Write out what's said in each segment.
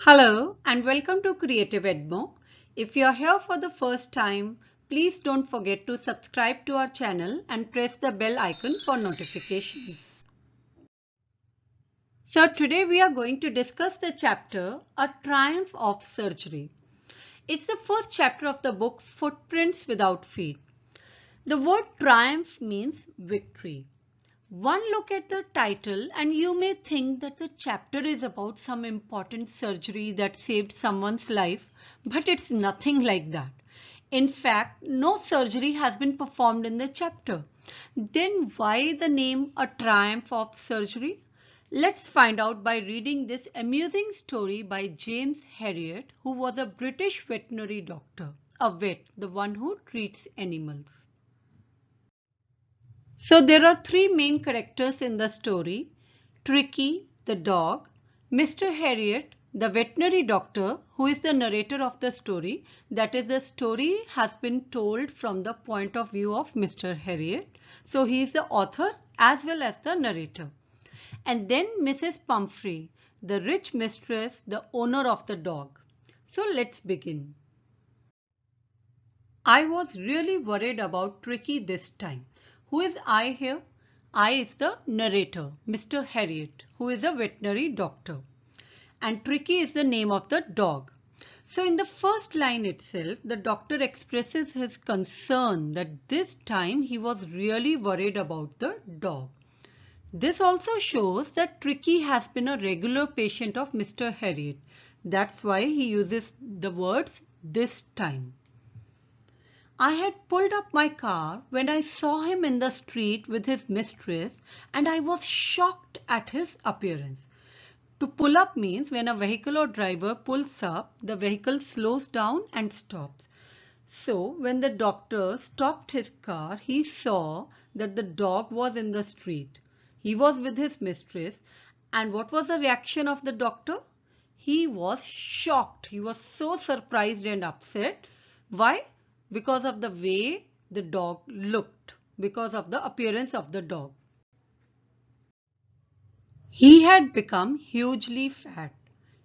Hello and welcome to Creative Edmo. If you are here for the first time, please don't forget to subscribe to our channel and press the bell icon for notifications. So today we are going to discuss the chapter A Triumph of Surgery. It's the first chapter of the book Footprints Without Feet. The word triumph means victory. One look at the title and you may think that the chapter is about some important surgery that saved someone's life, but it's nothing like that. In fact, no surgery has been performed in the chapter. Then why the name A Triumph of Surgery? Let's find out by reading this amusing story by James Herriot, who was a British veterinary doctor, a vet, the one who treats animals. So there are three main characters in the story: Tricky, the dog; Mr. Herriot, the veterinary doctor, who is the narrator of the story. That is, the story has been told from the point of view of Mr. Herriot. So he is the author as well as the narrator. And then Mrs. Pumphrey, the rich mistress, the owner of the dog. So let's begin. I was really worried about Tricky this time. Who is I here? I is the narrator, Mr. Herriot, who is a veterinary doctor. And Tricky is the name of the dog. So in the first line itself, the doctor expresses his concern that this time he was really worried about the dog. This also shows that Tricky has been a regular patient of Mr. Herriot. That's why he uses the words this time. I had pulled up my car when I saw him in the street with his mistress, and I was shocked at his appearance. To pull up means when a vehicle or driver pulls up, the vehicle slows down and stops. So when the doctor stopped his car, he saw that the dog was in the street. He was with his mistress, and what was the reaction of the doctor? He was shocked. He was so surprised and upset. Why? Because of the way the dog looked, because of the appearance of the dog. He had become hugely fat.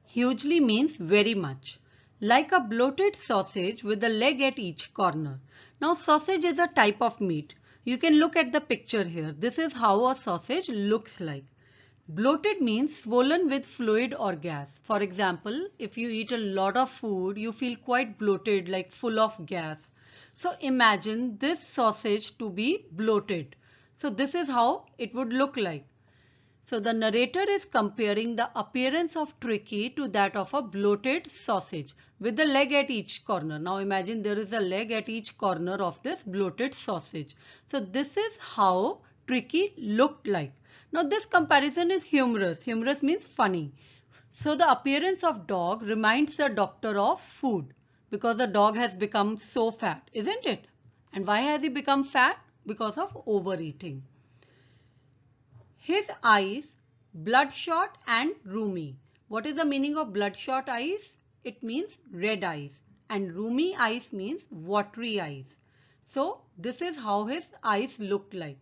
Hugely means very much. Like a bloated sausage with a leg at each corner. Now sausage is a type of meat. You can look at the picture here. This is how a sausage looks like. Bloated means swollen with fluid or gas. For example, if you eat a lot of food, you feel quite bloated, like full of gas. So imagine this sausage to be bloated. So this is how it would look like. So the narrator is comparing the appearance of Tricky to that of a bloated sausage with the leg at each corner. Now imagine there is a leg at each corner of this bloated sausage. So this is how Tricky looked like. Now this comparison is humorous. Humorous means funny. So the appearance of dog reminds the doctor of food because the dog has become so fat, isn't it? And why has he become fat? Because of overeating. His eyes, bloodshot and rheumy. What is the meaning of bloodshot eyes? It means red eyes. And rheumy eyes means watery eyes. So this is how his eyes looked like.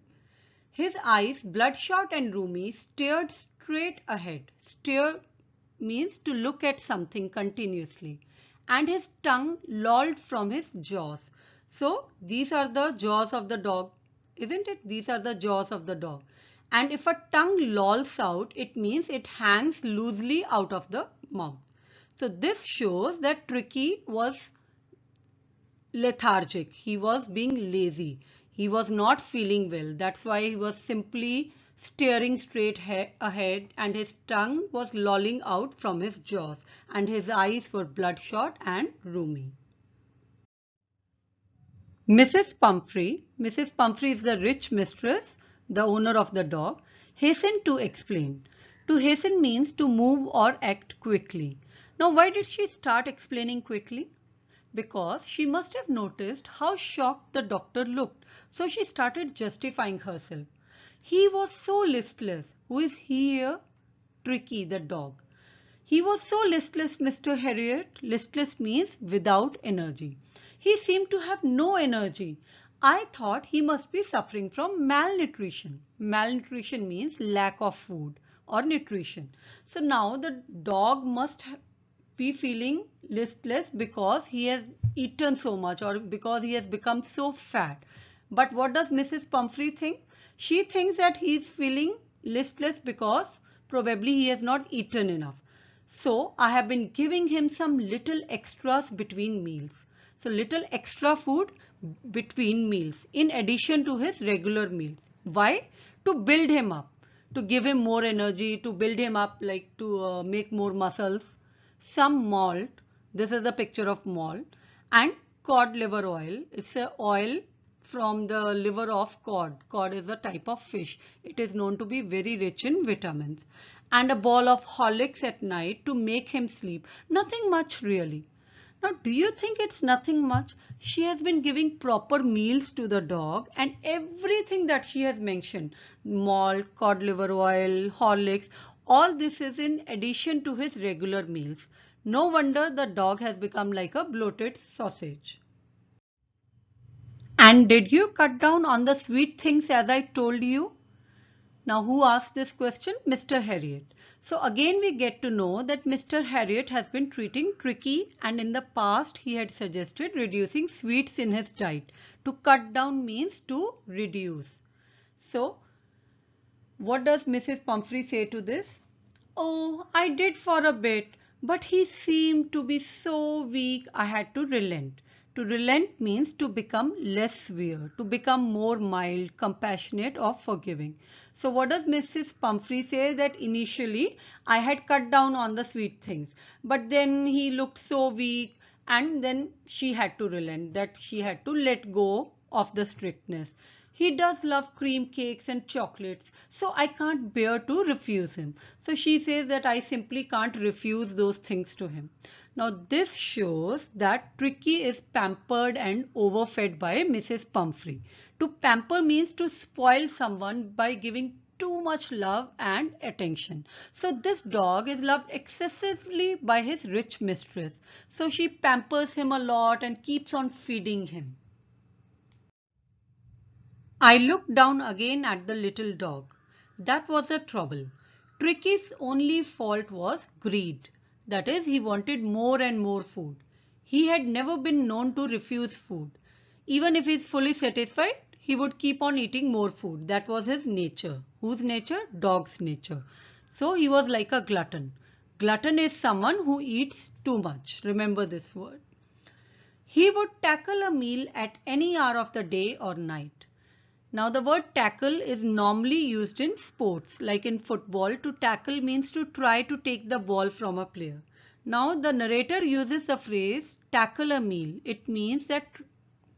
His eyes, bloodshot and rheumy, stared straight ahead. Stare means to look at something continuously. And his tongue lolled from his jaws. So these are the jaws of the dog, isn't it? These are the jaws of the dog. And if a tongue lolls out, it means it hangs loosely out of the mouth. So this shows that Tricky was lethargic. He was being lazy. He was not feeling well. That's why he was simply staring straight ahead, and his tongue was lolling out from his jaws, and his eyes were bloodshot and rheumy. Mrs. Pumphrey is the rich mistress, the owner of the dog, hastened to explain. To hasten means to move or act quickly. Now why did she start explaining quickly? Because she must have noticed how shocked the doctor looked. So she started justifying herself. He was so listless. Who is he here? Tricky, the dog. He was so listless, Mr. Herriot. Listless means without energy. He seemed to have no energy. I thought he must be suffering from malnutrition. Malnutrition means lack of food or nutrition. So now the dog must be feeling listless because he has eaten so much or because he has become so fat. But what does Mrs. Pumphrey think? She thinks that he is feeling listless because probably he has not eaten enough. So I have been giving him some little extras between meals. So little extra food between meals in addition to his regular meals. Why? To build him up, to give him more energy, to build him up, like to make more muscles. Some malt, this is a picture of malt, and cod liver oil. It's a oil from the liver of cod. Cod is a type of fish. It is known to be very rich in vitamins. And a ball of Horlicks at night to make him sleep. Nothing much really. Now, do you think it's nothing much? She has been giving proper meals to the dog, and everything that she has mentioned, malt, cod liver oil, Horlicks, all this is in addition to his regular meals. No wonder the dog has become like a bloated sausage. And did you cut down on the sweet things as I told you? Now, who asked this question? Mr. Harriet. So again we get to know that Mr. Harriet has been treating Tricky, and in the past he had suggested reducing sweets in his diet. To cut down means to reduce. So what does Mrs. Pumphrey say to this? Oh, I did for a bit, but he seemed to be so weak I had to relent. To relent means to become less severe, to become more mild, compassionate or forgiving. So what does Mrs. Pumphrey say? That initially I had cut down on the sweet things, but then he looked so weak and then she had to relent, that she had to let go of the strictness. He does love cream cakes and chocolates, so I can't bear to refuse him. So she says that I simply can't refuse those things to him. Now this shows that Tricky is pampered and overfed by Mrs. Pumphrey. To pamper means to spoil someone by giving too much love and attention. So this dog is loved excessively by his rich mistress. So she pampers him a lot and keeps on feeding him. I looked down again at the little dog. That was the trouble. Tricky's only fault was greed. That is, he wanted more and more food. He had never been known to refuse food. Even if he is fully satisfied, he would keep on eating more food. That was his nature. Whose nature? Dog's nature. So he was like a glutton. Glutton is someone who eats too much. Remember this word. He would tackle a meal at any hour of the day or night. Now the word tackle is normally used in sports, like in football. To tackle means to try to take the ball from a player. Now the narrator uses the phrase tackle a meal. It means that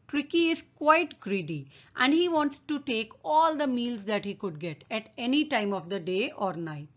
Tricky is quite greedy and he wants to take all the meals that he could get at any time of the day or night.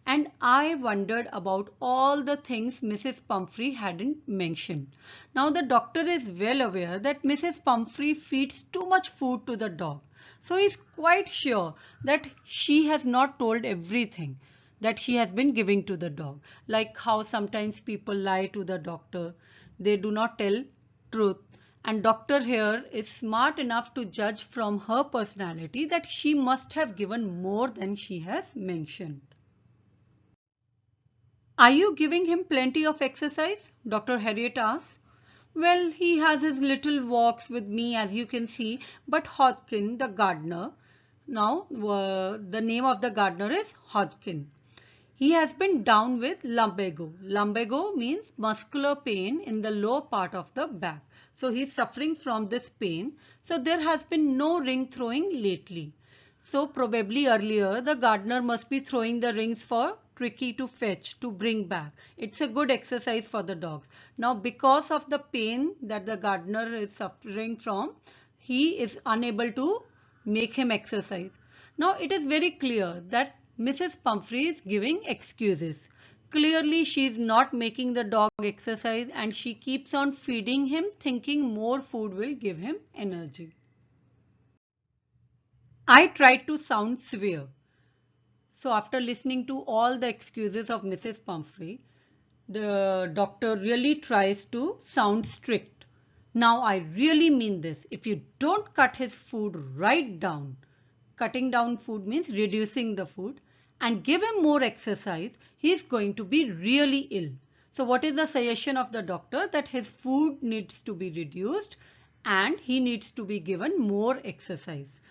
And I wondered about all the things Mrs. Pumphrey hadn't mentioned. Now the doctor is well aware that Mrs. Pumphrey feeds too much food to the dog. So he is quite sure that she has not told everything that she has been giving to the dog. Like how sometimes people lie to the doctor. They do not tell truth. And doctor here is smart enough to judge from her personality that she must have given more than she has mentioned. Are you giving him plenty of exercise? Dr. Harriet asked. Well, he has his little walks with me, as you can see, but Hodkin, the gardener, now the name of the gardener is Hodkin. He has been down with lumbago. Lumbago means muscular pain in the lower part of the back. So he is suffering from this pain. So there has been no ring throwing lately. So probably earlier the gardener must be throwing the rings for Tricky to fetch, to bring back. It's a good exercise for the dogs. Now because of the pain that the gardener is suffering from, he is unable to make him exercise. Now it is very clear that Mrs. Pumphrey is giving excuses. Clearly she is not making the dog exercise and she keeps on feeding him thinking more food will give him energy. I tried to sound severe. So after listening to all the excuses of Mrs. Pumphrey, the doctor really tries to sound strict. Now I really mean this. If you don't cut his food right down, cutting down food means reducing the food, and give him more exercise, he is going to be really ill. So what is the suggestion of the doctor? That his food needs to be reduced and he needs to be given more exercise.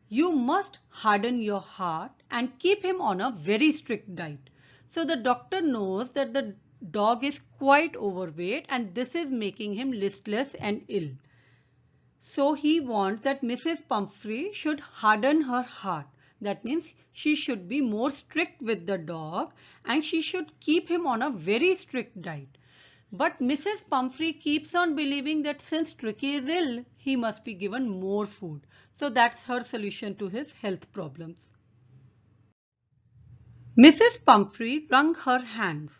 You must harden your heart and keep him on a very strict diet. So the doctor knows that the dog is quite overweight and this is making him listless and ill. So he wants that Mrs. Pumphrey should harden her heart. That means she should be more strict with the dog and she should keep him on a very strict diet. But Mrs. Pumphrey keeps on believing that since Tricky is ill, he must be given more food. So that's her solution to his health problems. Mrs. Pumphrey wrung her hands.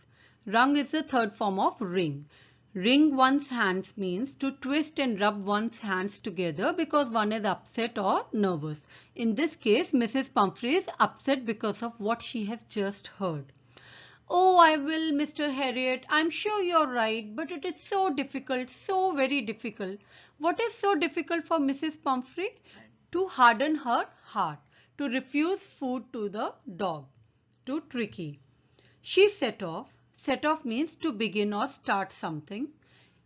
Wrung is the third form of wring. Wring one's hands means to twist and rub one's hands together because one is upset or nervous. In this case, Mrs. Pumphrey is upset because of what she has just heard. "Oh, I will, Mr. Harriet. I'm sure you're right, but it is so difficult, so very difficult." What is so difficult for Mrs. Pumphrey? To harden her heart, to refuse food to the dog, to Tricky. She set off. Set off means to begin or start something.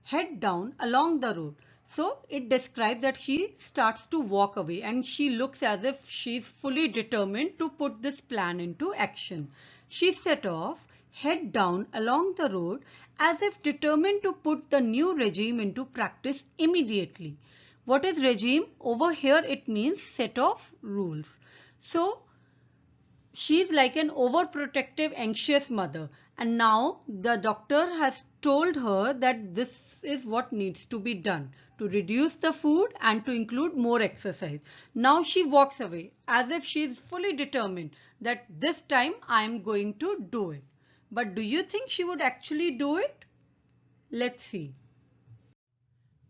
Head down along the road. So it describes that she starts to walk away and she looks as if she is fully determined to put this plan into action. She set off, head down along the road as if determined to put the new regime into practice immediately. What is regime? Over here it means set of rules. So she's like an overprotective, anxious mother. And now the doctor has told her that this is what needs to be done, to reduce the food and to include more exercise. Now she walks away as if she is fully determined that this time I am going to do it. But do you think she would actually do it? Let's see.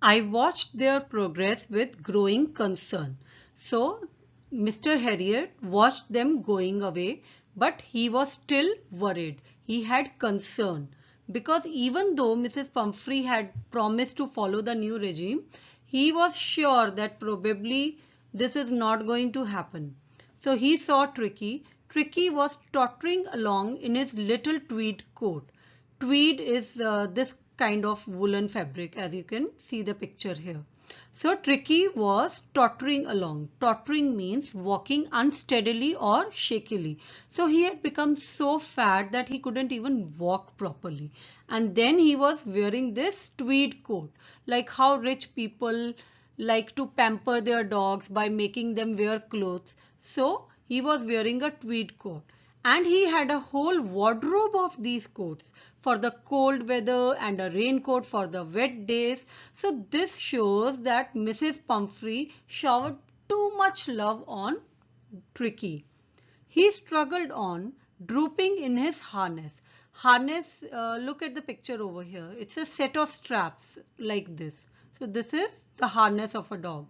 I watched their progress with growing concern. So Mr. Harriet watched them going away, but he was still worried. He had concern because even though Mrs. Pumphrey had promised to follow the new regime, he was sure that probably this is not going to happen. So he saw Tricky. Tricky was tottering along in his little tweed coat. Tweed is this kind of woolen fabric, as you can see the picture here. So Tricky was tottering along. Tottering means walking unsteadily or shakily. So he had become so fat that he couldn't even walk properly. And then he was wearing this tweed coat, like how rich people like to pamper their dogs by making them wear clothes. So he was wearing a tweed coat. And he had a whole wardrobe of these coats for the cold weather and a raincoat for the wet days. So this shows that Mrs. Pumphrey showered too much love on Tricky. He struggled on, drooping in his harness. Harness, look at the picture over here. It's a set of straps like this. So this is the harness of a dog.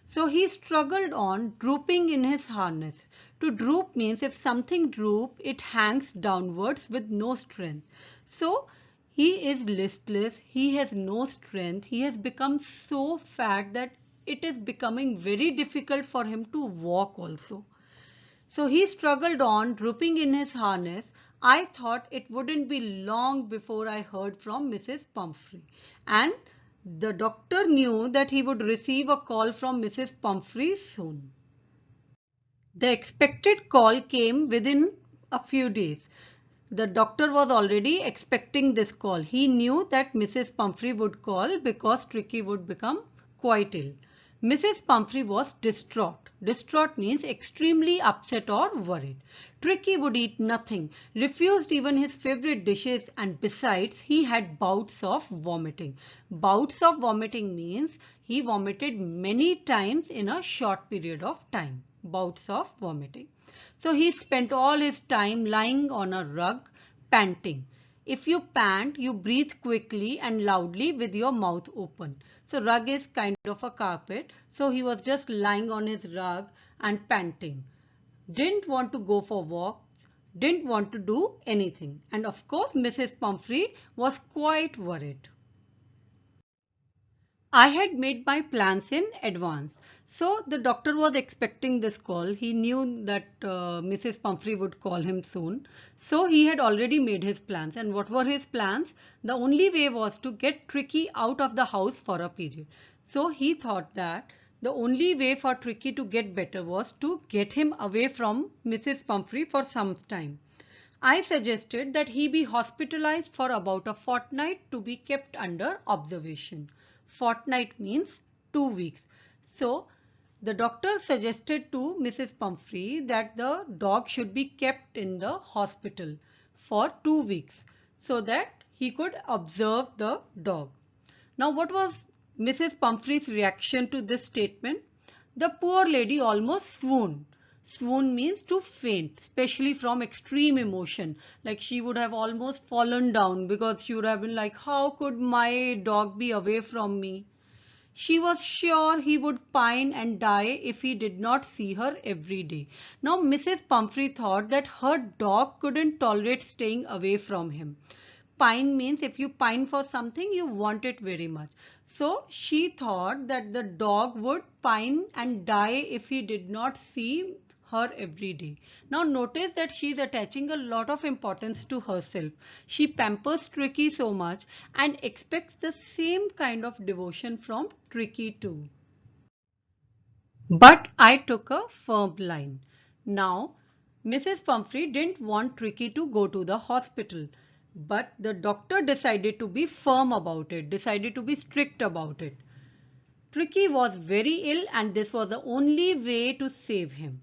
So he struggled on, drooping in his harness. To droop means if something droop, it hangs downwards with no strength. So he is listless, he has no strength, he has become so fat that it is becoming very difficult for him to walk also. So he struggled on, drooping in his harness. I thought it wouldn't be long before I heard from Mrs. Pumphrey. And the doctor knew that he would receive a call from Mrs. Pumphrey soon. The expected call came within a few days. The doctor was already expecting this call. He knew that Mrs. Pumphrey would call because Tricky would become quite ill. Mrs. Pumphrey was distraught. Distraught means extremely upset or worried. Tricky would eat nothing, refused even his favorite dishes, and besides he had bouts of vomiting. Bouts of vomiting means he vomited many times in a short period of time. Bouts of vomiting. So he spent all his time lying on a rug, panting. If you pant, you breathe quickly and loudly with your mouth open. So rug is kind of a carpet. So he was just lying on his rug and panting. Didn't want to go for walks, didn't want to do anything. And of course, Mrs. Pumphrey was quite worried. I had made my plans in advance. So the doctor was expecting this call. He knew that Mrs. Pumphrey would call him soon. So he had already made his plans. And what were his plans? The only way was to get Tricky out of the house for a period. So he thought that the only way for Tricky to get better was to get him away from Mrs. Pumphrey for some time. I suggested that he be hospitalized for about a fortnight to be kept under observation. Fortnight means 2 weeks. So the doctor suggested to Mrs. Pumphrey that the dog should be kept in the hospital for 2 weeks so that he could observe the dog. Now, what was Mrs. Pumphrey's reaction to this statement? The poor lady almost swooned. Swoon means to faint, especially from extreme emotion. Like she would have almost fallen down because she would have been like, how could my dog be away from me? She was sure he would pine and die if he did not see her every day. Now, Mrs. Pumphrey thought that her dog couldn't tolerate staying away from him. Pine means if you pine for something, you want it very much. So she thought that the dog would pine and die if he did not see her every day. Now notice that she is attaching a lot of importance to herself. She pampers Tricky so much and expects the same kind of devotion from Tricky too. But I took a firm line. Now, Mrs. Pumphrey didn't want Tricky to go to the hospital. But the doctor decided to be firm about it, decided to be strict about it. Tricky was very ill and this was the only way to save him.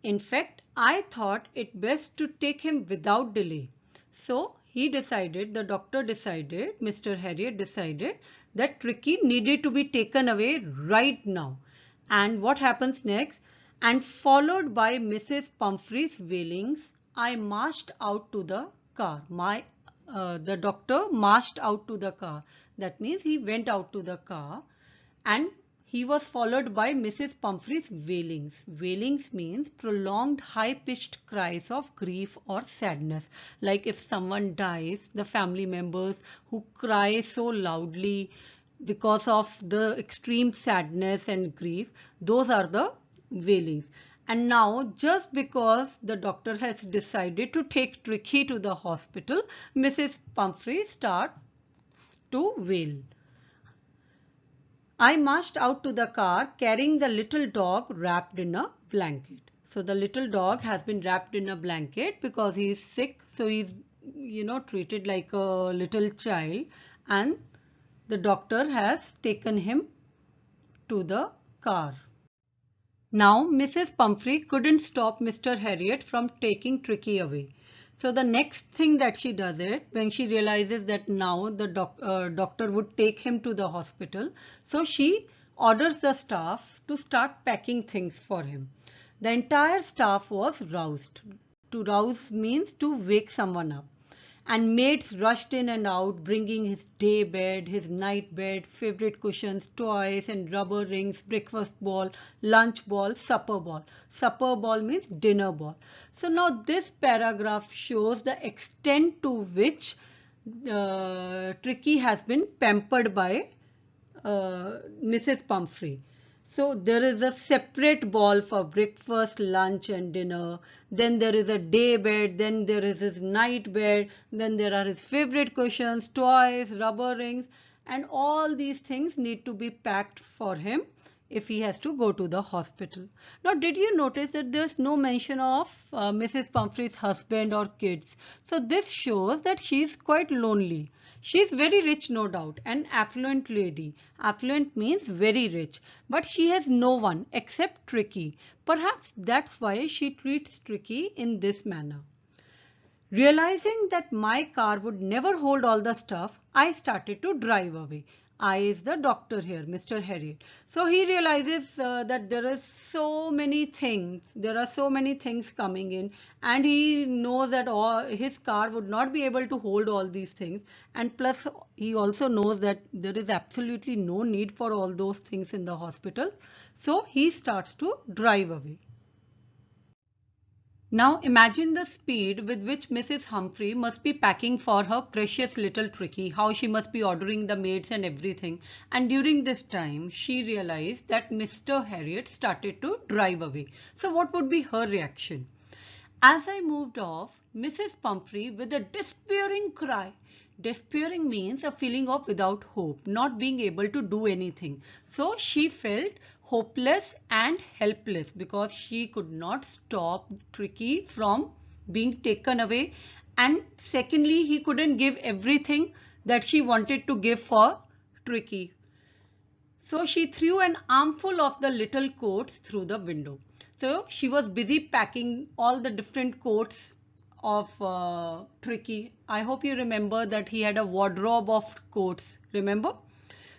In fact, I thought it best to take him without delay. So he decided, the doctor decided, Mr. Harriet decided that Tricky needed to be taken away right now. And what happens next? And followed by Mrs. Pumphrey's wailings, I marched out to the car. The doctor marched out to the car. That means he went out to the car and he was followed by Mrs. Pumphrey's wailings. Wailings means prolonged high-pitched cries of grief or sadness. Like if someone dies, the family members who cry so loudly because of the extreme sadness and grief, those are the wailings. And now, just because the doctor has decided to take Tricky to the hospital, Mrs. Pumphrey starts to wail. I marched out to the car carrying the little dog wrapped in a blanket. So the little dog has been wrapped in a blanket because he is sick. So he's, treated like a little child, and the doctor has taken him to the car. Now, Mrs. Pumphrey couldn't stop Mr. Harriet from taking Tricky away. So the next thing that she does it, when she realizes that now the doctor would take him to the hospital, so she orders the staff to start packing things for him. The entire staff was roused. To rouse means to wake someone up. And maids rushed in and out, bringing his day bed, his night bed, favorite cushions, toys and rubber rings, breakfast ball, lunch ball, supper ball. Supper ball means dinner ball. So now this paragraph shows the extent to which Tricky has been pampered by Mrs. Pumphrey. So there is a separate ball for breakfast, lunch and dinner. Then there is a day bed. Then there is his night bed. Then there are his favorite cushions, toys, rubber rings. And all these things need to be packed for him if he has to go to the hospital. Now, did you notice that there's no mention of Mrs. Pumphrey's husband or kids? So this shows that she's quite lonely. She's very rich, no doubt, an affluent lady. Affluent means very rich, but she has no one except Tricky. Perhaps that's why she treats Tricky in this manner. Realizing that my car would never hold all the stuff, I started to drive away. I is the doctor here, Mr. Harriet. So he realizes that there are so many things coming in, and he knows that his car would not be able to hold all these things. And plus he also knows that there is absolutely no need for all those things in the hospital. So he starts to drive away. Now imagine the speed with which Mrs. Humphrey must be packing for her precious little Tricky, how she must be ordering the maids and everything. And during this time, she realized that Mr. Harriot started to drive away. So what would be her reaction? As I moved off, Mrs. Pumphrey, with a despairing cry, despairing means a feeling of without hope, not being able to do anything. So she felt hopeless and helpless because she could not stop Tricky from being taken away, and secondly, he couldn't give everything that she wanted to give for Tricky. So she threw an armful of the little coats through the window. So she was busy packing all the different coats of Tricky. I hope you remember that he had a wardrobe of coats, remember?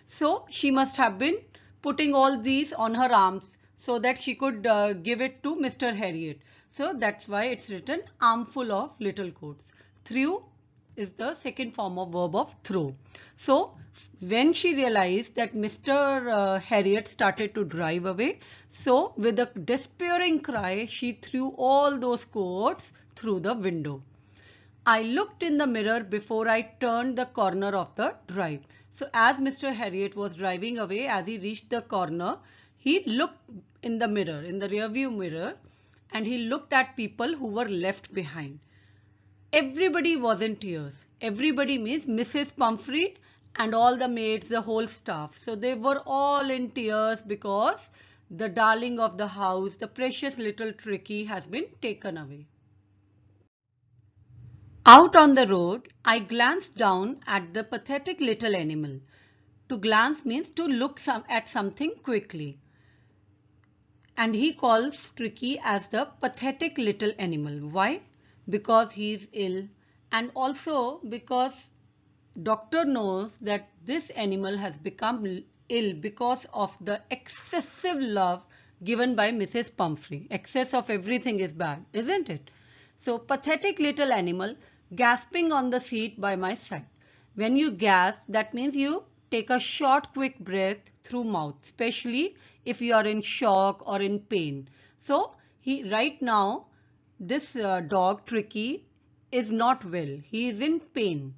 So she must have been putting all these on her arms so that she could give it to Mr. Harriot. So that's why it's written armful of little coats. Threw is the second form of verb of throw. So when she realized that Mr. Harriot started to drive away, so with a despairing cry, she threw all those coats through the window. I looked in the mirror before I turned the corner of the drive. So as Mr. Harriot was driving away, as he reached the corner, he looked in the mirror, in the rear view mirror, and he looked at people who were left behind. Everybody was in tears. Everybody means Mrs. Pumphrey and all the maids, the whole staff. So they were all in tears because the darling of the house, the precious little Tricky, has been taken away. Out on the road, I glanced down at the pathetic little animal. To glance means to look at something quickly. And he calls Tricky as the pathetic little animal. Why? Because he is ill, and also because doctor knows that this animal has become ill because of the excessive love given by Mrs. Pumphrey. Excess of everything is bad, isn't it? So pathetic little animal gasping on the seat by my side. When you gasp, that means you take a short quick breath through mouth, especially if you are in shock or in pain. So right now this dog Tricky is not well. He is in pain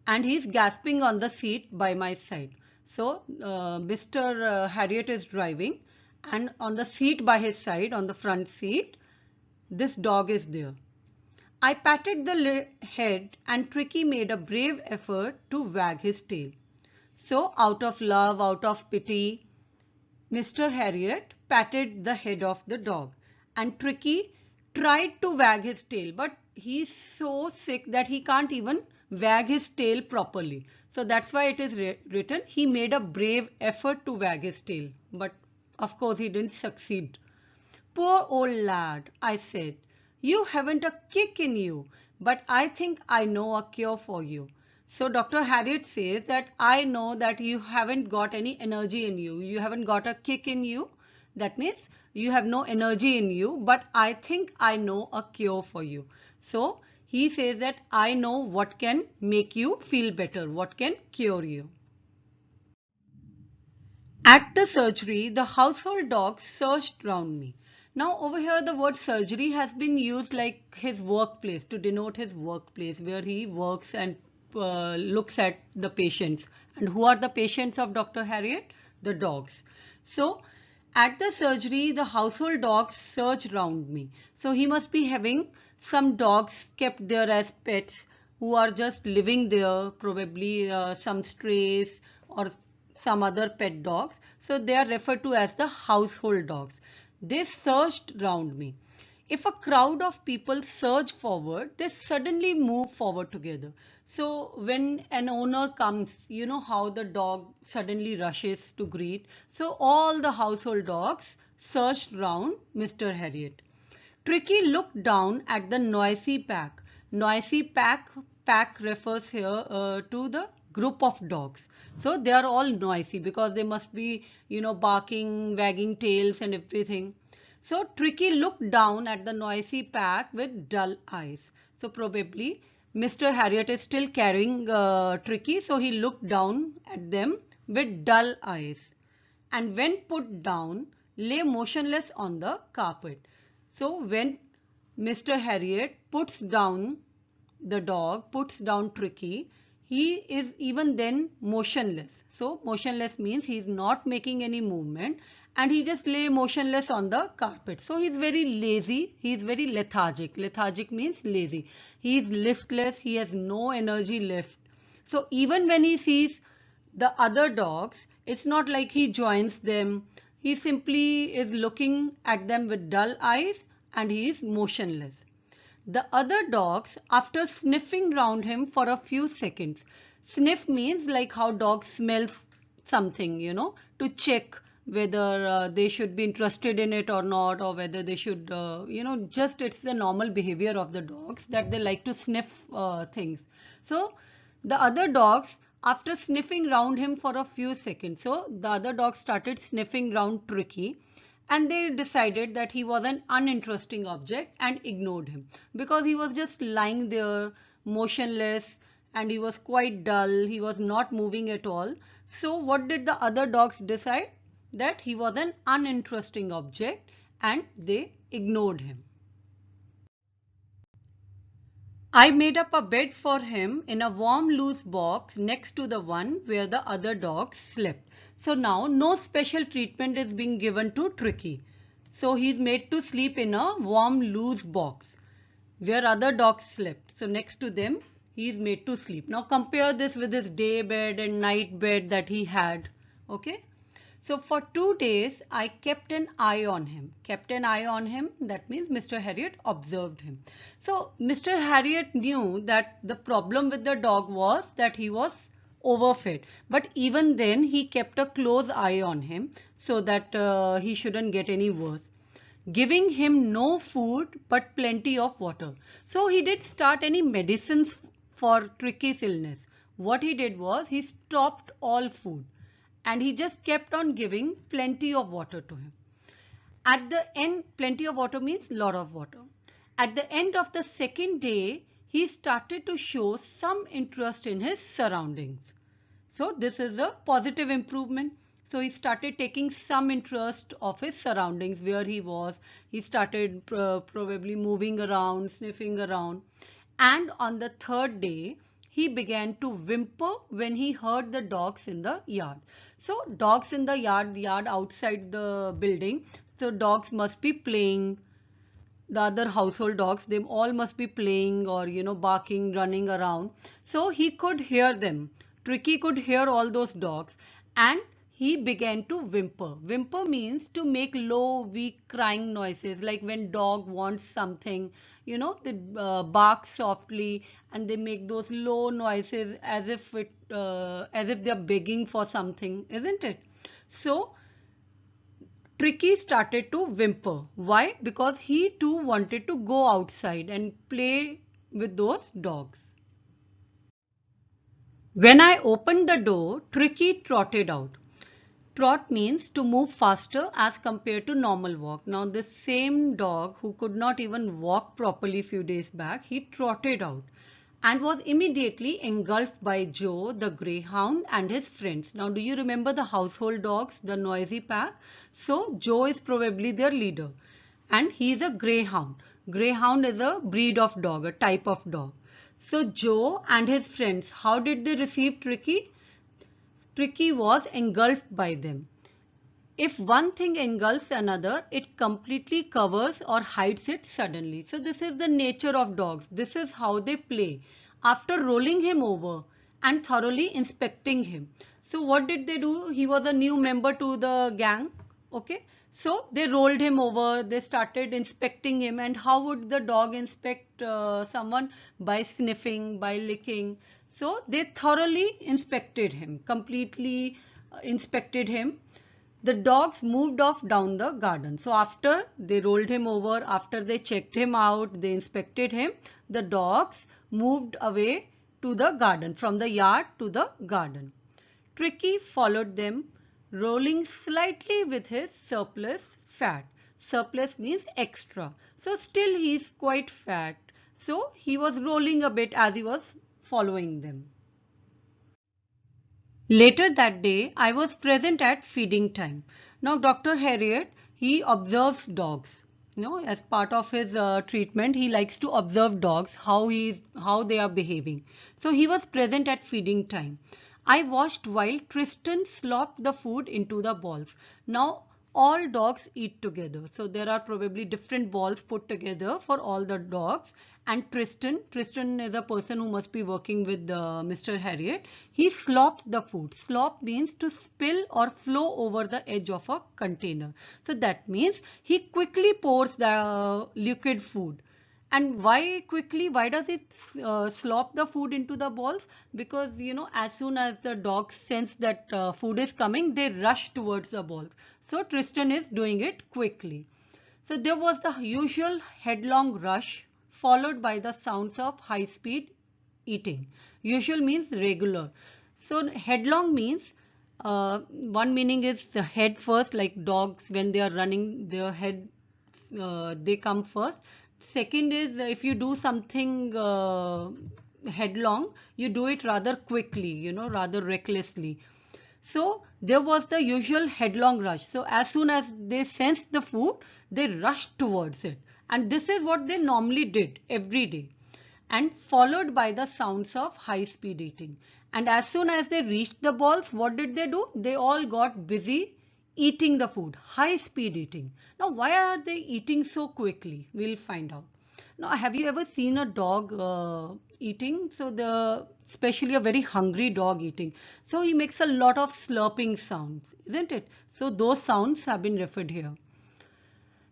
and he is gasping on the seat by my side. So Mr. Harriot is driving, and on the seat by his side, on the front seat, this dog is there. I patted the head and Tricky made a brave effort to wag his tail. So out of love, out of pity, Mr. Harriot patted the head of the dog, and Tricky tried to wag his tail, but he's so sick that he can't even wag his tail properly. So that's why it is written, he made a brave effort to wag his tail, but of course he didn't succeed. Poor old lad, I said, you haven't a kick in you, but I think I know a cure for you. So Dr. Harriot says that I know that you haven't got any energy in you. You haven't got a kick in you. That means you have no energy in you, but I think I know a cure for you. So he says that I know what can make you feel better, what can cure you. At the surgery, the household dogs searched round me. Now over here the word surgery has been used like his workplace, to denote his workplace where he works and looks at the patients. And who are the patients of Dr. Harriot? The dogs. So at the surgery, the household dogs searched round me. So he must be having some dogs kept there as pets who are just living there, probably some strays or some other pet dogs. So they are referred to as the household dogs. They searched round me. If a crowd of people surge forward, they suddenly move forward together. So when an owner comes, you know how the dog suddenly rushes to greet. So all the household dogs surged round Mr. Harriot. Tricky looked down at the noisy pack. Noisy pack refers here to the group of dogs. So they are all noisy because they must be, barking, wagging tails and everything. So Tricky looked down at the noisy pack with dull eyes. So probably Mr. Harriot is still carrying Tricky, so he looked down at them with dull eyes, and when put down, lay motionless on the carpet. So when Mr. Harriet puts down the dog, puts down Tricky. He is even then motionless. So motionless means he is not making any movement and he just lay motionless on the carpet. So he is very lazy, he is very lethargic. Lethargic means lazy. He is listless, he has no energy left. So even when he sees the other dogs, it's not like he joins them. He simply is looking at them with dull eyes and he is motionless. The other dogs, after sniffing round him for a few seconds, sniff means like how dogs smell something, to check whether they should be interested in it or not, or whether they should, just it's the normal behavior of the dogs that they like to sniff things. So the other dogs, after sniffing round him for a few seconds, so the other dogs started sniffing round Tricky and they decided that he was an uninteresting object and ignored him because he was just lying there motionless and he was quite dull, he was not moving at all. So what did the other dogs decide? That he was an uninteresting object and they ignored him. I made up a bed for him in a warm loose box next to the one where the other dogs slept. So now no special treatment is being given to Tricky. So he's made to sleep in a warm loose box where other dogs slept. So next to them he is made to sleep. Now compare this with his day bed and night bed that he had. Okay. So for 2 days, I kept an eye on him. Kept an eye on him, that means Mr. Harriet observed him. So Mr. Harriet knew that the problem with the dog was that he was overfed. But even then, he kept a close eye on him so that he shouldn't get any worse. Giving him no food but plenty of water. So he did start any medicines for Tricky's illness. What he did was he stopped all food and he just kept on giving plenty of water to him. At the end, plenty of water means lot of water. At the end of the second day, he started to show some interest in his surroundings. So this is a positive improvement. So he started taking some interest of his surroundings, where he was. He started probably moving around, sniffing around. And on the third day, he began to whimper when he heard the dogs in the yard. So dogs in the yard outside the building. So dogs must be playing. The other household dogs, they all must be playing or, barking, running around. So he could hear them. Tricky could hear all those dogs and he began to whimper. Whimper means to make low, weak crying noises, like when dog wants something, they bark softly and they make those low noises as if they're begging for something, isn't it? So Tricky started to whimper. Why? Because he too wanted to go outside and play with those dogs. When I opened the door, Tricky trotted out. Trot means to move faster as compared to normal walk. Now this same dog who could not even walk properly few days back, he trotted out and was immediately engulfed by Joe the greyhound and his friends. Now do you remember the household dogs, the noisy pack? So Joe is probably their leader and he is a greyhound. Greyhound is a breed of dog, a type of dog. So Joe and his friends, how did they receive Tricky? Tricky was engulfed by them. If one thing engulfs another, it completely covers or hides it suddenly. So this is the nature of dogs. This is how they play. After rolling him over and thoroughly inspecting him. So what did they do? He was a new member to the gang. Okay. So they rolled him over. They started inspecting him. And how would the dog inspect someone? By sniffing, by licking. So they thoroughly inspected him, completely inspected him. The dogs moved off down the garden. So after they rolled him over, after they checked him out, they inspected him, the dogs moved away to the garden, from the yard to the garden. Tricky followed them, rolling slightly with his surplus fat. Surplus means extra. So still he is quite fat. So he was rolling a bit as he was following them. Later that day, I was present at feeding time. Now, Dr. Harriet, he observes dogs. As part of his treatment, he likes to observe dogs, how they are behaving. So he was present at feeding time. I watched while Tristan slopped the food into the balls. Now all dogs eat together. So there are probably different balls put together for all the dogs. And Tristan is a person who must be working with Mr. Harriet. He slopped the food. Slop means to spill or flow over the edge of a container. So that means he quickly pours the liquid food. And why quickly? Why does it slop the food into the balls? Because, as soon as the dogs sense that food is coming, they rush towards the balls. So Tristan is doing it quickly. So there was the usual headlong rush followed by the sounds of high speed eating. Usual means regular. So headlong means one meaning is the head first, like dogs when they are running, their head they come first. Second is if you do something headlong, you do it rather quickly, rather recklessly. So there was the usual headlong rush. So as soon as they sensed the food, they rushed towards it. And this is what they normally did every day. And followed by the sounds of high speed eating. And as soon as they reached the balls, what did they do? They all got busy eating the food, high speed eating. Now, why are they eating so quickly? We'll find out. Now, have you ever seen a dog eating? So especially a very hungry dog eating. So he makes a lot of slurping sounds, isn't it? So those sounds have been referred here.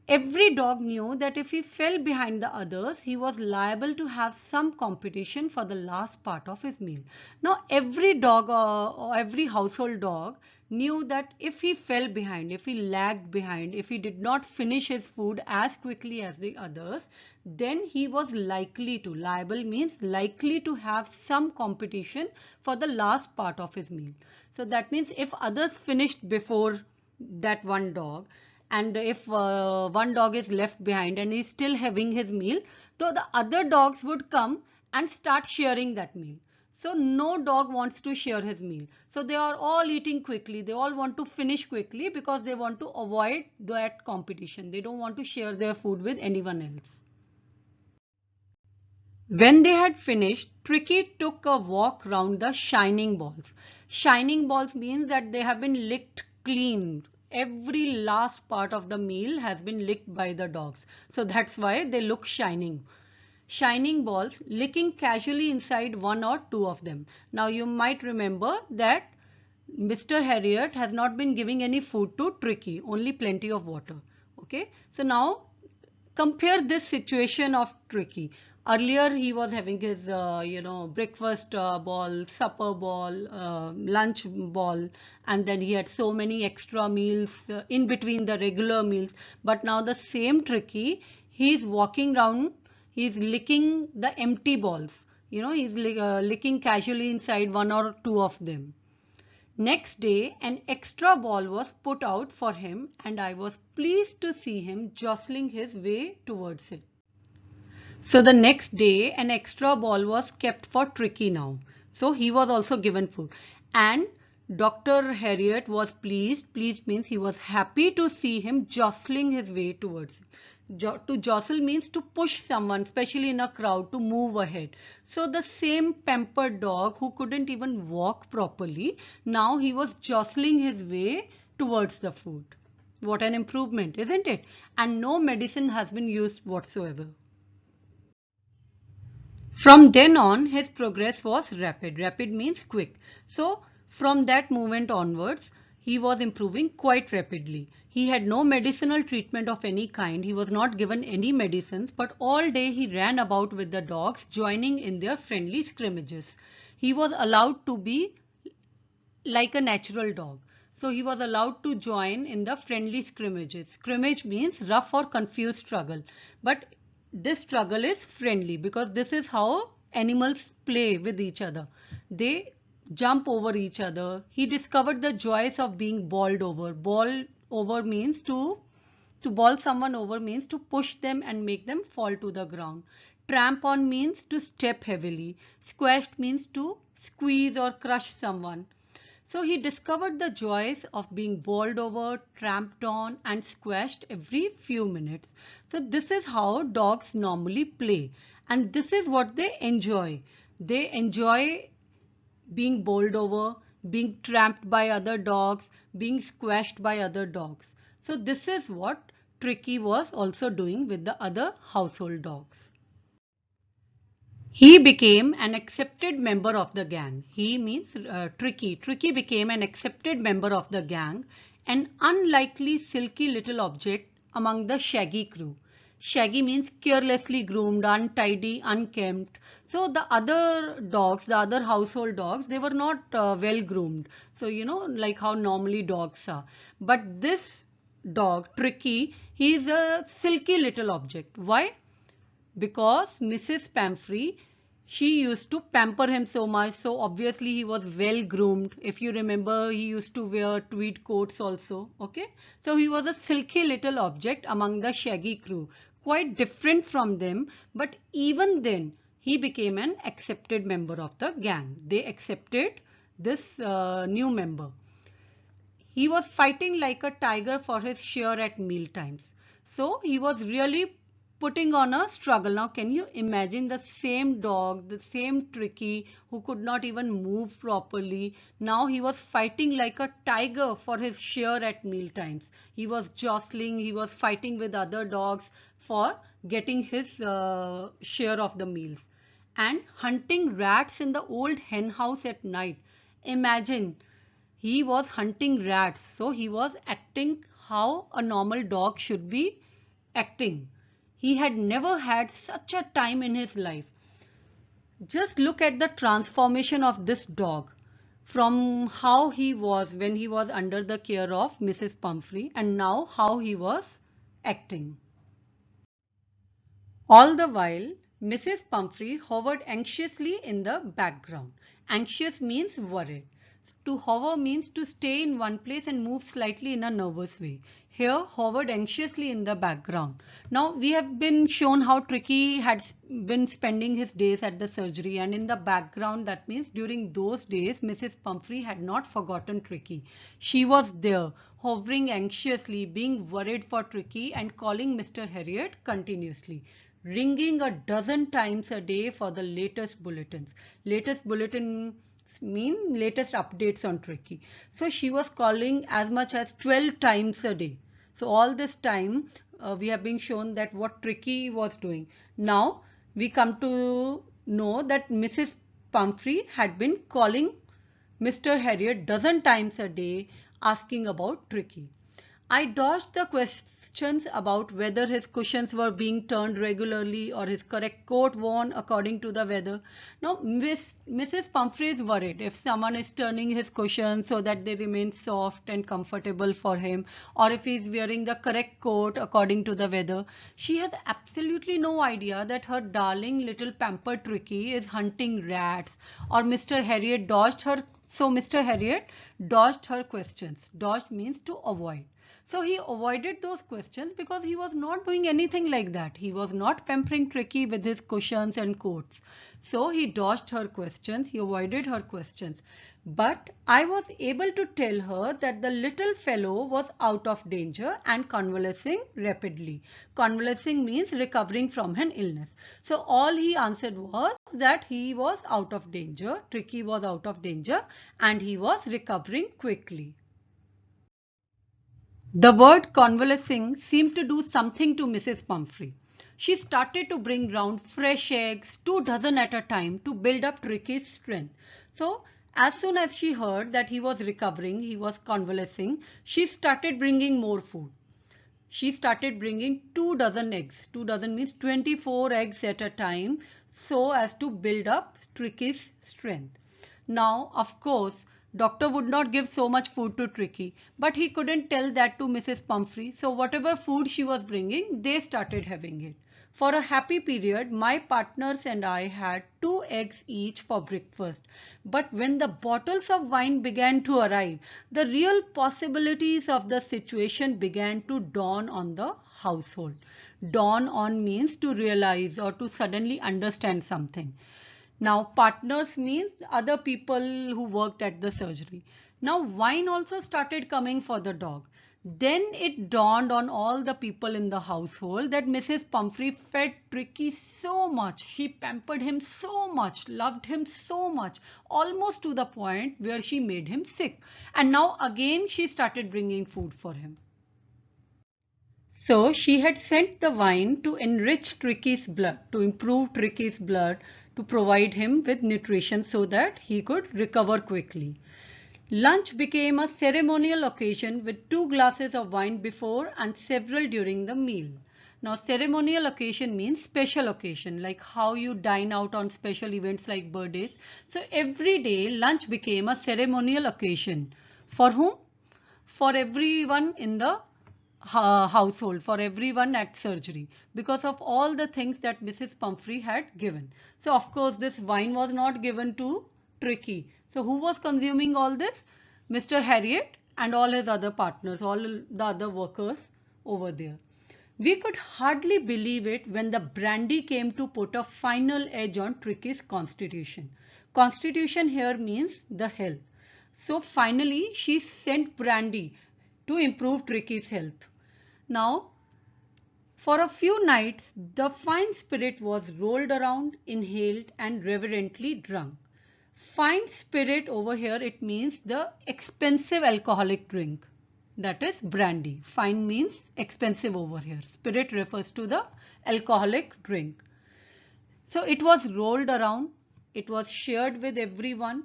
Every dog knew that if he fell behind the others, he was liable to have some competition for the last part of his meal. Now, every dog or every household dog knew that if he fell behind, if he lagged behind, if he did not finish his food as quickly as the others, then he was liable means likely to have some competition for the last part of his meal. So that means if others finished before that one dog, and if one dog is left behind and he's still having his meal, so the other dogs would come and start sharing that meal. So no dog wants to share his meal. So they are all eating quickly. They all want to finish quickly because they want to avoid that competition. They don't want to share their food with anyone else. When they had finished, Tricky took a walk round the shining balls. Shining balls means that they have been licked clean. Every last part of the meal has been licked by the dogs. So that's why they look shining. Shining balls, licking casually inside one or two of them. Now you might remember that Mr. Harriet has not been giving any food to Tricky, only plenty of water. Okay, so now compare this situation of Tricky. Earlier he was having his breakfast ball, supper ball, lunch ball, and then he had so many extra meals in between the regular meals. But now the same Tricky, he's walking around, he's licking the empty balls. He's licking casually inside one or two of them. Next day, an extra ball was put out for him, and I was pleased to see him jostling his way towards it. So the next day, an extra ball was kept for Tricky now. So he was also given food. And Dr. Harriet was pleased. Pleased means he was happy to see him jostling his way towards it. To jostle means to push someone, especially in a crowd, to move ahead. So the same pampered dog who couldn't even walk properly, now he was jostling his way towards the food. What an improvement, isn't it? And no medicine has been used whatsoever. From then on, his progress was rapid. Rapid means quick. So from that moment onwards, he was improving quite rapidly. He had no medicinal treatment of any kind. He was not given any medicines, but all day he ran about with the dogs, joining in their friendly scrimmages. He was allowed to be like a natural dog. So he was allowed to join in the friendly scrimmages. Scrimmage means rough or confused struggle. But this struggle is friendly because this is how animals play with each other. They jump over each other. He discovered the joys of being bowled over. Ball over means to bowl someone over means to push them and make them fall to the ground. Tramp on means to step heavily. Squashed means to squeeze or crush someone. So he discovered the joys of being bowled over, tramped on and squashed every few minutes. So this is how dogs normally play, and this is what they enjoy. They enjoy being bowled over, being tramped by other dogs, being squashed by other dogs. So this is what Tricky was also doing with the other household dogs. He became an accepted member of the gang. He means Tricky. Tricky became an accepted member of the gang, an unlikely silky little object among the shaggy crew. Shaggy means carelessly groomed, untidy, unkempt. So the other dogs, the other household dogs, they were not well groomed. So like how normally dogs are. But this dog, Tricky, he is a silky little object. Why? Because Mrs. Pamphry, she used to pamper him so much, so obviously he was well groomed. If you remember, he used to wear tweed coats also. Okay, so he was a silky little object among the shaggy crew, quite different from them, but even then he became an accepted member of the gang. They accepted this new member. He was fighting like a tiger for his share at meal times. So he was really putting on a struggle. Now can you imagine the same dog, the same Tricky who could not even move properly. Now he was fighting like a tiger for his share at meal times. He was jostling, he was fighting with other dogs for getting his share of the meals. And hunting rats in the old hen house at night. Imagine, he was hunting rats, so he was acting how a normal dog should be acting. He had never had such a time in his life. Just look at the transformation of this dog from how he was when he was under the care of Mrs. Pumphrey and now how he was acting. All the while, Mrs. Pumphrey hovered anxiously in the background. Anxious means worried. To hover means to stay in one place and move slightly in a nervous way. Here, hovered anxiously in the background. Now, we have been shown how Tricky had been spending his days at the surgery, and in the background, that means during those days, Mrs. Pumphrey had not forgotten Tricky. She was there, hovering anxiously, being worried for Tricky and calling Mr. Harriot continuously, ringing a dozen times a day for the latest bulletins. Latest bulletin mean latest updates on Tricky. So she was calling as much as 12 times a day. So all this time we have been shown that what Tricky was doing. Now we come to know that Mrs. Pumphrey had been calling Mr. Harriot dozen times a day asking about Tricky. I dodged the questions about whether his cushions were being turned regularly or his correct coat worn according to the weather. Now, Mrs. Pumphrey is worried if someone is turning his cushions so that they remain soft and comfortable for him, or if he is wearing the correct coat according to the weather. She has absolutely no idea that her darling little pampered Tricky is hunting rats, or Mr. Harriot dodged her. So Mr. Harriot dodged her questions. Dodged means to avoid. So he avoided those questions because he was not doing anything like that. He was not pampering Tricky with his cushions and coats. So he dodged her questions. He avoided her questions. But I was able to tell her that the little fellow was out of danger and convalescing rapidly. Convalescing means recovering from an illness. So all he answered was that he was out of danger. Tricky was out of danger and he was recovering quickly. The word convalescing seemed to do something to Mrs. Pumphrey. She started to bring round fresh eggs, 2 dozen at a time, to build up Tricky's strength. So, as soon as she heard that he was recovering, he was convalescing, she started bringing more food. She started bringing 2 dozen eggs. 2 dozen means 24 eggs at a time, so as to build up Tricky's strength. Now, of course, doctor would not give so much food to Tricky, but he couldn't tell that to Mrs. Pumphrey. So whatever food she was bringing, they started having it. For a happy period, my partners and I had 2 eggs each for breakfast. But when the bottles of wine began to arrive, the real possibilities of the situation began to dawn on the household. Dawn on means to realize or to suddenly understand something. Now, partners means other people who worked at the surgery. Now wine also started coming for the dog. Then it dawned on all the people in the household that Mrs. Pumphrey fed Tricky so much. She pampered him so much, loved him so much, almost to the point where she made him sick. And now again she started bringing food for him. So she had sent the wine to enrich Tricky's blood, to improve Tricky's blood, to provide him with nutrition so that he could recover quickly. Lunch became a ceremonial occasion with 2 glasses of wine before and several during the meal. Now, ceremonial occasion means special occasion, like how you dine out on special events like birthdays. So, every day lunch became a ceremonial occasion. For whom? For everyone in the household, for everyone at surgery, because of all the things that Mrs. Pumphrey had given. So, of course, this wine was not given to Tricky. So who was consuming all this? Mr. Harriet and all his other partners, all the other workers over there. We could hardly believe it when the brandy came to put a final edge on Tricky's constitution. Constitution here means the health. So finally she sent brandy to improve Tricky's health. Now, for a few nights, the fine spirit was rolled around, inhaled and reverently drunk. Fine spirit over here, it means the expensive alcoholic drink, that is brandy. Fine means expensive over here. Spirit refers to the alcoholic drink. So it was rolled around, it was shared with everyone,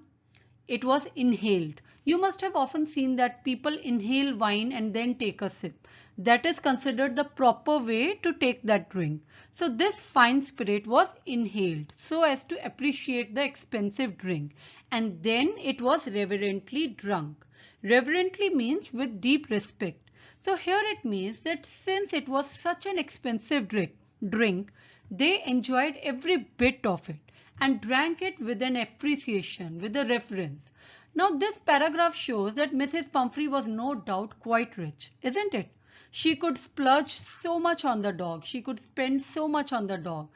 it was inhaled. You must have often seen that people inhale wine and then take a sip. That is considered the proper way to take that drink. So this fine spirit was inhaled so as to appreciate the expensive drink, and then it was reverently drunk. Reverently means with deep respect. So here it means that since it was such an expensive drink, they enjoyed every bit of it and drank it with an appreciation, with a reverence. Now this paragraph shows that Mrs. Pumphrey was no doubt quite rich, isn't it? She could splurge so much on the dog. She could spend so much on the dog.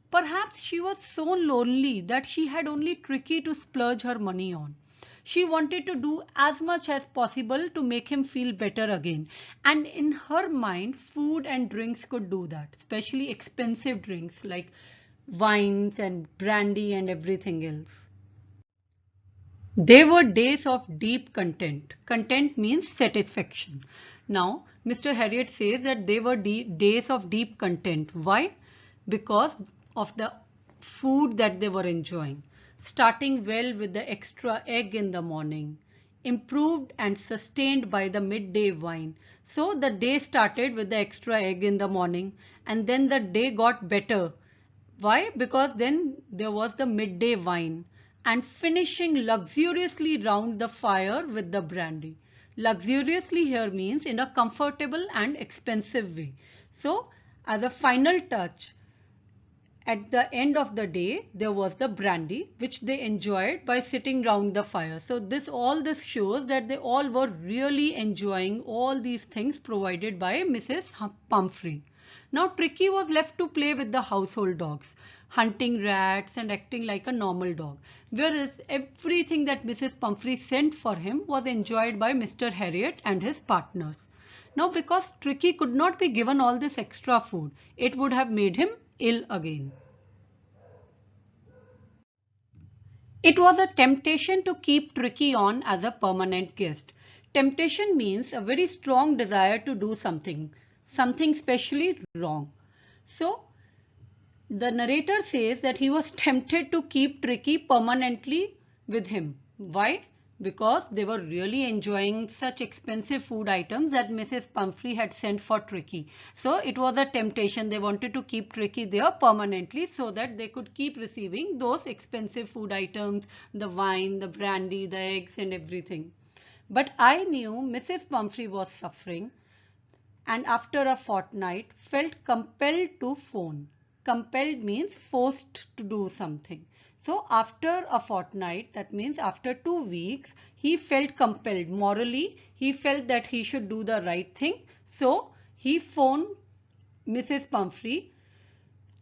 Perhaps she was so lonely that she had only Tricky to splurge her money on. She wanted to do as much as possible to make him feel better again. And in her mind, food and drinks could do that, especially expensive drinks like wines and brandy and everything else. They were days of deep content. Content means satisfaction. Now, Mr. Harriet says that they were days of deep content. Why? Because of the food that they were enjoying. Starting well with the extra egg in the morning, improved and sustained by the midday wine. So the day started with the extra egg in the morning, and then the day got better. Why? Because then there was the midday wine, and finishing luxuriously round the fire with the brandy. Luxuriously here means in a comfortable and expensive way. So as a final touch, at the end of the day, there was the brandy which they enjoyed by sitting round the fire. So all this shows that they all were really enjoying all these things provided by Mrs. Pumphrey. Now Tricky was left to play with the household dogs, hunting rats and acting like a normal dog, whereas everything that Mrs. Pumphrey sent for him was enjoyed by Mr. Harriet and his partners. Now because Tricky could not be given all this extra food, it would have made him ill again. It was a temptation to keep Tricky on as a permanent guest. Temptation means a very strong desire to do something specially wrong. So the narrator says that he was tempted to keep Tricky permanently with him. Why? Because they were really enjoying such expensive food items that Mrs. Pumphrey had sent for Tricky. So it was a temptation. They wanted to keep Tricky there permanently so that they could keep receiving those expensive food items, the wine, the brandy, the eggs and everything. But I knew Mrs. Pumphrey was suffering, and after a fortnight felt compelled to phone. Compelled means forced to do something. So after a fortnight, that means after 2 weeks, he felt compelled. Morally, he felt that he should do the right thing. So he phoned Mrs. Pumphrey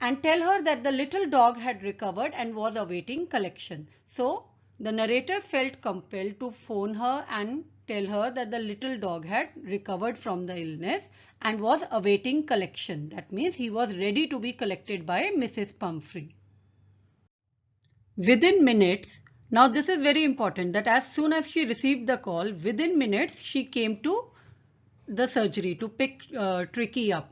and tell her that the little dog had recovered and was awaiting collection. So The narrator felt compelled to phone her and tell her that the little dog had recovered from the illness and was awaiting collection. That means he was ready to be collected by Mrs. Pumphrey. Within minutes, now this is very important, that as soon as she received the call, within minutes she came to the surgery to pick Tricky up.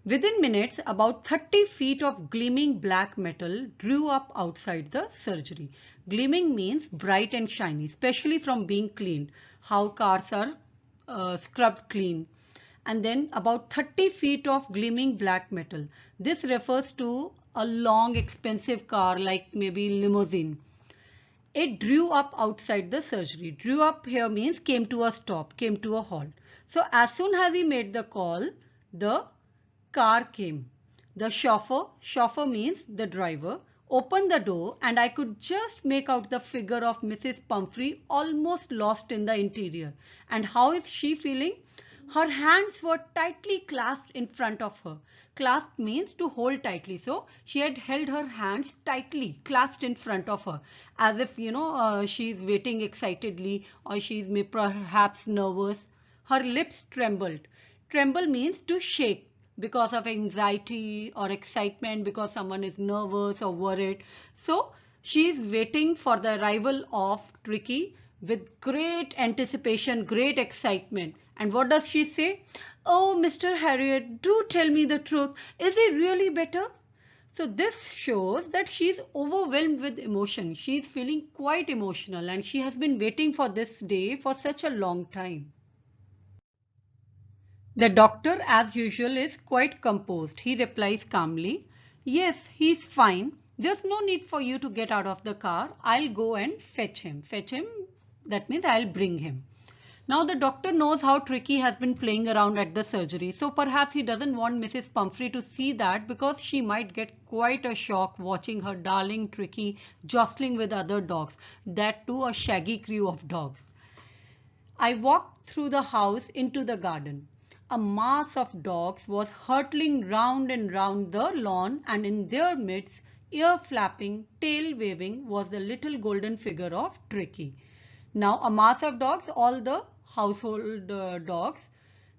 Within minutes, about 30 feet of gleaming black metal drew up outside the surgery. Gleaming means bright and shiny, especially from being cleaned, how cars are scrubbed clean. And then about 30 feet of gleaming black metal. This refers to a long expensive car like maybe limousine. It drew up outside the surgery. Drew up here means came to a stop, came to a halt. So as soon as he made the call, the car came. The chauffeur means the driver, opened the door and I could just make out the figure of Mrs. Pumphrey almost lost in the interior. And how is she feeling? Her hands were tightly clasped in front of her. Clasp means to hold tightly. So she had held her hands tightly clasped in front of her as if, she's waiting excitedly or she's perhaps nervous. Her lips trembled. Tremble means to shake because of anxiety or excitement, because someone is nervous or worried. So she is waiting for the arrival of Tricky with great anticipation, great excitement. And what does she say? "Oh, Mr. Harriet, do tell me the truth. Is he really better?" So this shows that she is overwhelmed with emotion. She is feeling quite emotional and she has been waiting for this day for such a long time. The doctor, as usual, is quite composed. He replies calmly, "Yes, he's fine. There's no need for you to get out of the car. I'll go and fetch him." Fetch him, that means I'll bring him. Now the doctor knows how Tricky has been playing around at the surgery. So perhaps he doesn't want Mrs. Pumphrey to see that, because she might get quite a shock watching her darling Tricky jostling with other dogs. That too, a shaggy crew of dogs. I walked through the house into the garden. A mass of dogs was hurtling round and round the lawn, and in their midst, ear flapping, tail waving, was the little golden figure of Tricky. Now a mass of dogs, all the household dogs,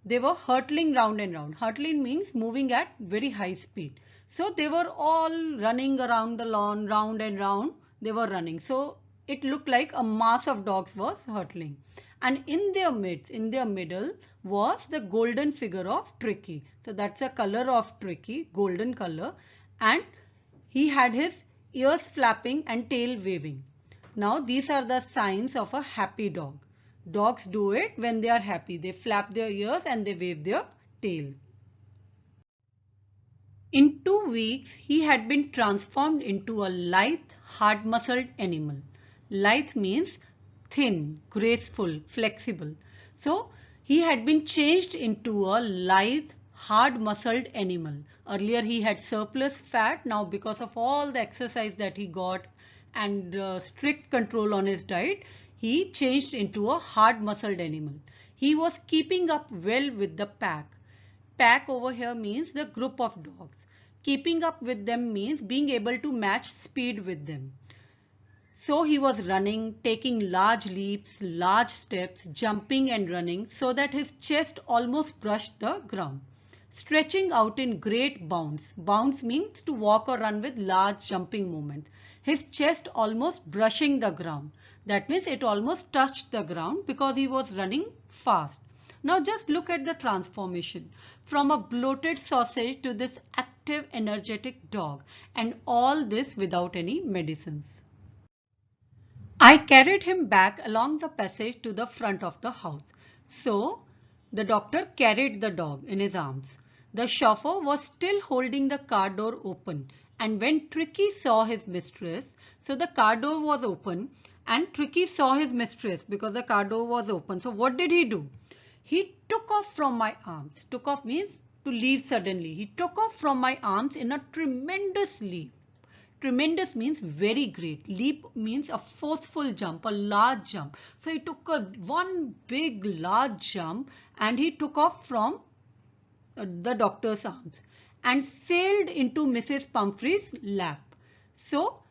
they were hurtling round and round. Hurtling means moving at very high speed. So they were all running around the lawn, round and round. They were running. So it looked like a mass of dogs was hurtling. And in their midst, in their middle, was the golden figure of Tricky. So that's a color of Tricky, golden color. And he had his ears flapping and tail waving. Now these are the signs of a happy dog. Dogs do it when they are happy. They flap their ears and they wave their tail. In 2 weeks, he had been transformed into a lithe, hard-muscled animal. Lithe means thin, graceful, flexible. So he had been changed into a lithe, hard-muscled animal. Earlier he had surplus fat. Now because of all the exercise that he got and strict control on his diet, he changed into a hard-muscled animal. He was keeping up well with the pack. Pack over here means the group of dogs. Keeping up with them means being able to match speed with them. So he was running, taking large leaps, large steps, jumping and running so that his chest almost brushed the ground. Stretching out in great bounds. Bounds means to walk or run with large jumping movements. His chest almost brushing the ground. That means it almost touched the ground because he was running fast. Now just look at the transformation from a bloated sausage to this active, energetic dog, and all this without any medicines. I carried him back along the passage to the front of the house. So the doctor carried the dog in his arms. The chauffeur was still holding the car door open, and when Tricky saw his mistress, so the car door was open and Tricky saw his mistress because the car door was open. So what did he do? He took off from my arms. Took off means to leave suddenly. He took off from my arms in a tremendous leap. Tremendous means very great. Leap means a forceful jump, a large jump. So he took one big large jump and he took off from the doctor's arms and sailed into Mrs. Pumphrey's lap. So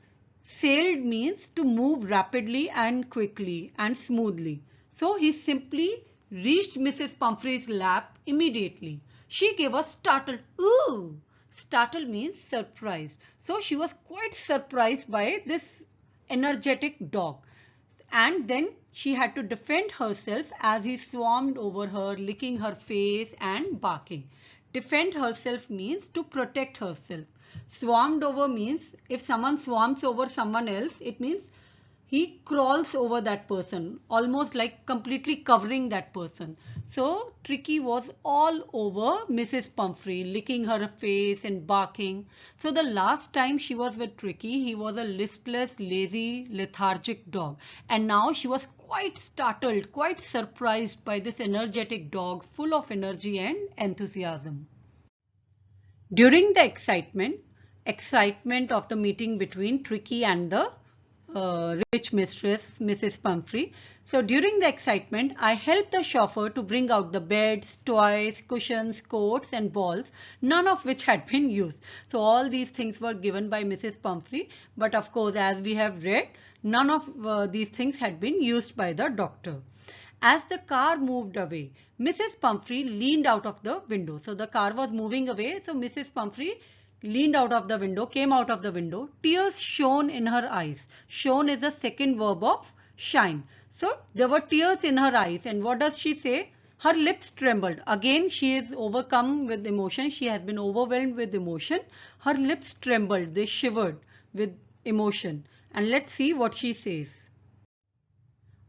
Sailed means to move rapidly and quickly and smoothly. So he simply reached Mrs. Pumphrey's lap immediately. She gave a startled "ooh". Startled means surprised. So she was quite surprised by this energetic dog. And then she had to defend herself as he swarmed over her, licking her face and barking. Defend herself means to protect herself. Swarmed over means if someone swarms over someone else, it means he crawls over that person, almost like completely covering that person. So Tricky was all over Mrs. Pumphrey, licking her face and barking. So the last time she was with Tricky, he was a listless, lazy, lethargic dog. And now she was quite startled, quite surprised by this energetic dog full of energy and enthusiasm. During the excitement of the meeting between Tricky and the rich mistress, Mrs. Pumphrey. So during the excitement, I helped the chauffeur to bring out the beds, toys, cushions, coats and balls, none of which had been used. So all these things were given by Mrs. Pumphrey. But of course, as we have read, none of these things had been used by the doctor. As the car moved away, Mrs. Pumphrey leaned out of the window. So the car was moving away. So Mrs. Pumphrey leaned out of the window, came out of the window. Tears shone in her eyes. Shone is a second verb of shine. So there were tears in her eyes. And what does she say? Her lips trembled. Again, she is overcome with emotion. She has been overwhelmed with emotion. Her lips trembled. They shivered with emotion. And let's see what she says.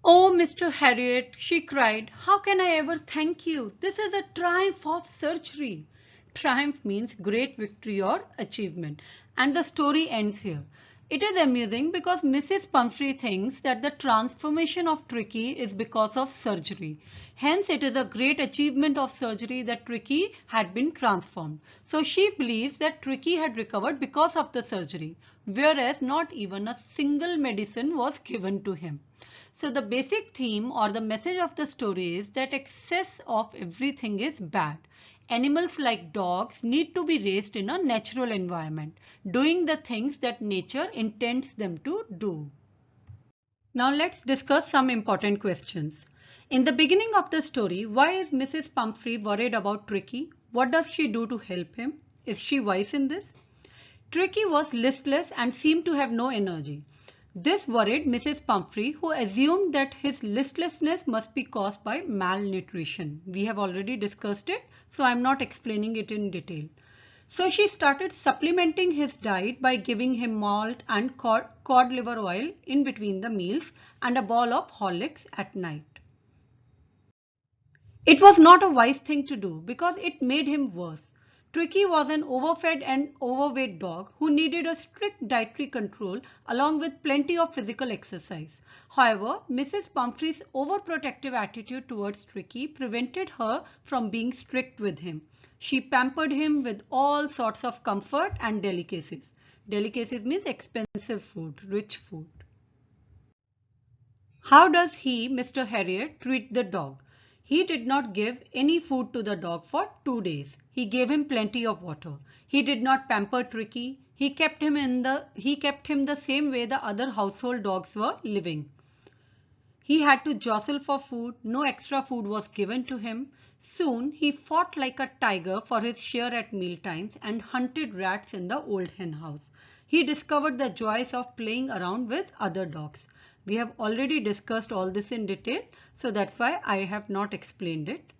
"Oh, Mr. Harriet," she cried, "how can I ever thank you? This is a triumph of surgery." Triumph means great victory or achievement. And the story ends here. It is amusing because Mrs. Pumphrey thinks that the transformation of Tricky is because of surgery. Hence, it is a great achievement of surgery that Tricky had been transformed. So she believes that Tricky had recovered because of the surgery, whereas not even a single medicine was given to him. So the basic theme or the message of the story is that excess of everything is bad. Animals like dogs need to be raised in a natural environment, doing the things that nature intends them to do. Now let's discuss some important questions. In the beginning of the story, why is Mrs. Pumphrey worried about Tricky? What does she do to help him? Is she wise in this? Tricky was listless and seemed to have no energy. This worried Mrs. Pumphrey, who assumed that his listlessness must be caused by malnutrition. We have already discussed it, so I am not explaining it in detail. So she started supplementing his diet by giving him malt and cod liver oil in between the meals and a ball of Horlicks at night. It was not a wise thing to do because it made him worse. Tricky was an overfed and overweight dog who needed a strict dietary control along with plenty of physical exercise. However, Mrs. Pumphrey's overprotective attitude towards Tricky prevented her from being strict with him. She pampered him with all sorts of comfort and delicacies. Delicacies means expensive food, rich food. How does he, Mr. Harriet, treat the dog? He did not give any food to the dog for 2 days. He gave him plenty of water. He did not pamper Tricky. He kept him the same way the other household dogs were living. He had to jostle for food. No extra food was given to him. Soon he fought like a tiger for his share at mealtimes and hunted rats in the old hen house. He discovered the joys of playing around with other dogs. We have already discussed all this in detail, so that's why I have not explained it.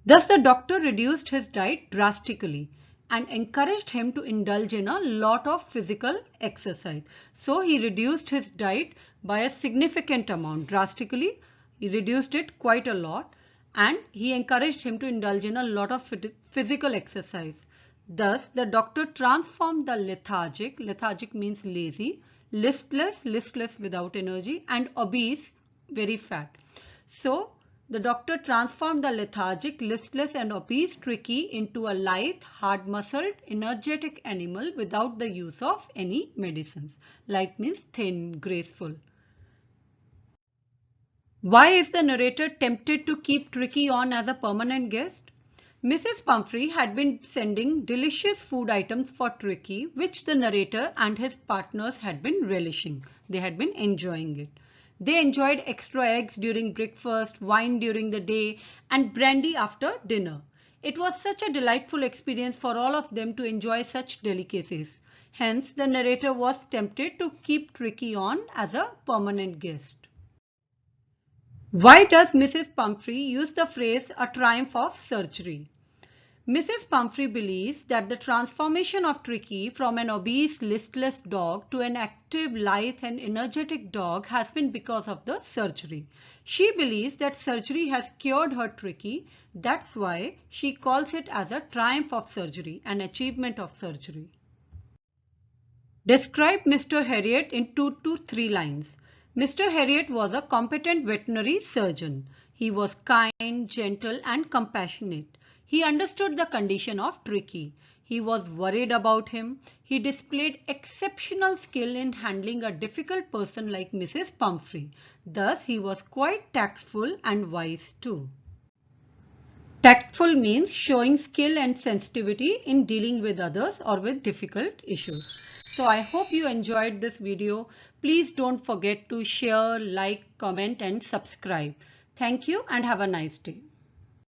Thus the doctor reduced his diet drastically and encouraged him to indulge in a lot of physical exercise. So he reduced his diet by a significant amount, drastically. He reduced it quite a lot and he encouraged him to indulge in a lot of physical exercise. Thus the doctor transformed the lethargic means lazy, listless without energy, and obese, very fat. So the doctor transformed the lethargic, listless and obese Tricky into a lithe, hard-muscled, energetic animal without the use of any medicines. Lithe means thin, graceful. Why is the narrator tempted to keep Tricky on as a permanent guest? Mrs. Pumphrey had been sending delicious food items for Tricky, which the narrator and his partners had been relishing. They had been enjoying it. They enjoyed extra eggs during breakfast, wine during the day, and brandy after dinner. It was such a delightful experience for all of them to enjoy such delicacies. Hence, the narrator was tempted to keep Tricky on as a permanent guest. Why does Mrs. Pumphrey use the phrase a triumph of surgery? Mrs. Pumphrey believes that the transformation of Tricky from an obese, listless dog to an active, lithe and energetic dog has been because of the surgery. She believes that surgery has cured her Tricky. That's why she calls it as a triumph of surgery, an achievement of surgery. Describe Mr. Harriot in 2 to 3 lines. Mr. Harriot was a competent veterinary surgeon. He was kind, gentle and compassionate. He understood the condition of Tricky. He was worried about him. He displayed exceptional skill in handling a difficult person like Mrs. Pumphrey. Thus, he was quite tactful and wise too. Tactful means showing skill and sensitivity in dealing with others or with difficult issues. So I hope you enjoyed this video. Please don't forget to share, like, comment and subscribe. Thank you and have a nice day.